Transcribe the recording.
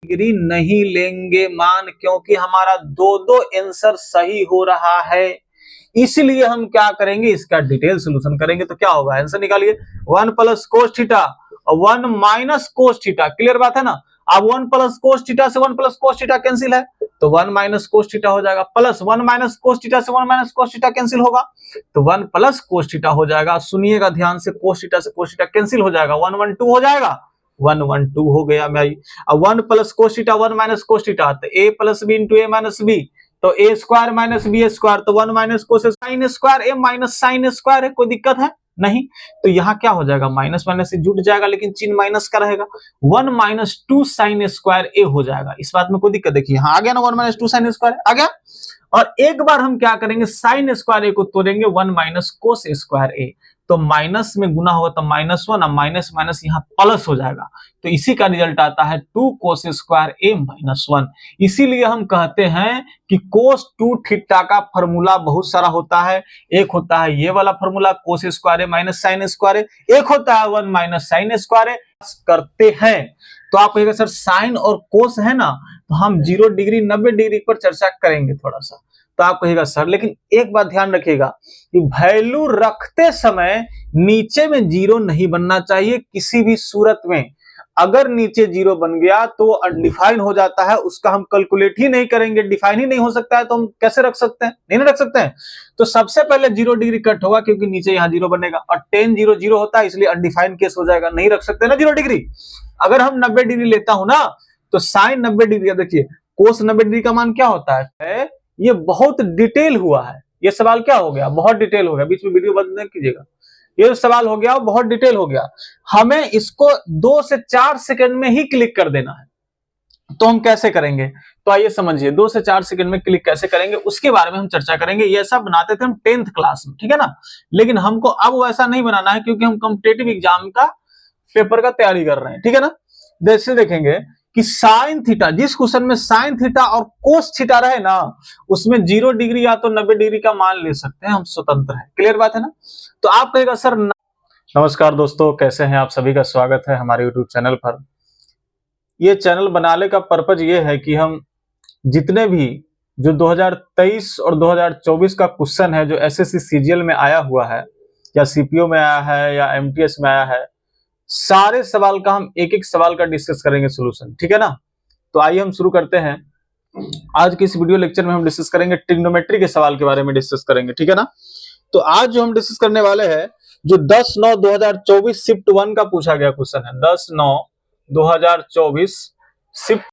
Degree नहीं लेंगे मान, क्योंकि हमारा दो दो आंसर सही हो रहा है, इसलिए हम क्या करेंगे, इसका डिटेल सोल्यूशन करेंगे। तो क्या होगा, आंसर निकालिए, 1 प्लस कोस थीटा और 1 माइनस कोस थीटा, क्लियर बात है ना। अब 1 प्लस कोस थीटा से 1 प्लस कोस थीटा कैंसिल है, तो 1 माइनस कोस थीटा हो जाएगा, प्लस 1 माइनस कोस थीटा से 1 माइनस कोस थीटा कैंसिल होगा, तो 1 प्लस कोस थीटा हो जाएगा। सुनिएगा ध्यान से, कोस थीटा से कोस थीटा कैंसिल हो जाएगा, 1 1 2 हो जाएगा, 1 1 2 हो गया भाई। अब 1 plus cos theta 1 minus cos theta, तो a plus B into A minus B, तो A square minus B square, तो 1 minus cos sine square A minus sine square है, कोई दिक्कत है नहीं। तो यहाँ क्या हो जाएगा, माइनस माइनस से जुट जाएगा, लेकिन चिन्ह माइनस का रहेगा, 1 माइनस 2 साइन स्क्वायर ए हो जाएगा। इस बात में कोई दिक्कत, देखिए यहाँ आ गया ना, 1 माइनस 2 साइन स्क्वायर आ गया। और एक बार हम क्या करेंगे, साइन स्क्वायर ए को तोड़ेंगे, 1 माइनस कोस स्क्वायर ए, तो माइनस में गुना होगा तो -1, अब माइनस माइनस यहाँ प्लस हो जाएगा, तो इसी का रिजल्ट आता है 2 कोस स्क्वायर ए -1। इसीलिए हम कहते हैं कि कोस 2 थीटा का फॉर्मूला बहुत सारा होता है। एक होता है ये वाला formula cos square A minus sine square ए, एक होता है 1 माइनस साइन स्क्वायर ए करते हैं। तो आप कहेंगे सर साइन और कोस है ना, तो हम 0 डिग्री 90 डिग्री पर चर्चा करेंगे थोड़ा सा। तो आप कहिएगा सर, लेकिन एक बात ध्यान रखिएगा कि वैल्यू रखते समय नीचे में 0 नहीं बनना चाहिए किसी भी सूरत में। अगर नीचे 0 बन गया तो अनडिफाइन हो जाता है, उसका हम कैलकुलेट ही नहीं करेंगे, डिफाइन ही नहीं हो सकता है, तो हम कैसे रख सकते हैं, नहीं ना रख सकते हैं। तो सबसे पहले 0 डिग्री कट होगा, क्योंकि नीचे यहाँ 0 बनेगा, और tan 0 0 होता है, इसलिए अनडिफाइन केस हो जाएगा, नहीं रख सकते ना 0 डिग्री। अगर हम 90 डिग्री लेता हूं ना, तो साइन 90 डिग्री, देखिए कोस 90 डिग्री का मान क्या होता है, ये बहुत डिटेल हुआ है, ये सवाल क्या हो गया, बहुत डिटेल हो गया, बीच में वीडियो बंद नहीं कीजिएगा, ये सवाल हो गया बहुत डिटेल हो गया, हमें इसको 2 से 4 सेकंड में ही क्लिक कर देना है। तो हम कैसे करेंगे, तो आइए समझिए 2 से 4 सेकंड में क्लिक कैसे करेंगे, उसके बारे में हम चर्चा करेंगे। ये सब बनाते थे हम 10th क्लास में, ठीक है ना, लेकिन हमको अब वैसा नहीं बनाना है, क्योंकि हम कॉम्पिटिटिव एग्जाम का पेपर का तैयारी कर रहे हैं, ठीक है ना। जैसे देखेंगे कि साइन थीटा, जिस क्वेश्चन में साइन थीटा और कोस थीटा रहे ना, उसमें 0 डिग्री या तो 90 डिग्री का मान ले सकते हैं, हम स्वतंत्र हैं, क्लियर बात है ना। तो आप कहेगा सर नमस्कार दोस्तों, कैसे हैं आप, सभी का स्वागत है हमारे YouTube चैनल पर। ये चैनल बनाने का पर्पज ये है कि हम जितने भी जो 2023 और 2024 का क्वेश्चन है, जो SSC CGL में आया हुआ है, या CPO में आया है, या MTS में आया है, सारे सवाल का हम एक एक सवाल का डिस्कस करेंगे सोल्यूशन, ठीक है ना। तो आइए हम शुरू करते हैं। आज के इस वीडियो लेक्चर में हम डिस्कस करेंगे ट्रिग्नोमेट्री के सवाल के बारे में डिस्कस करेंगे, ठीक है ना। तो आज जो हम डिस्कस करने वाले हैं, जो 10/9/2024 शिफ्ट 1 का पूछा गया क्वेश्चन है, 10/9/2024 शिफ्ट